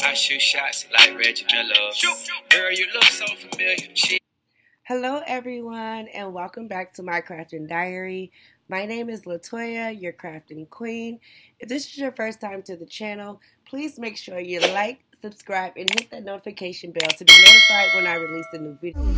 I shoot shots like Reggie Miller. Girl, you look so familiar. Hello everyone and welcome back to my crafting diary. My name is Latoya, your crafting queen. If this is your first time to the channel, please make sure you like, subscribe, and hit that notification bell to be notified when I release a new video.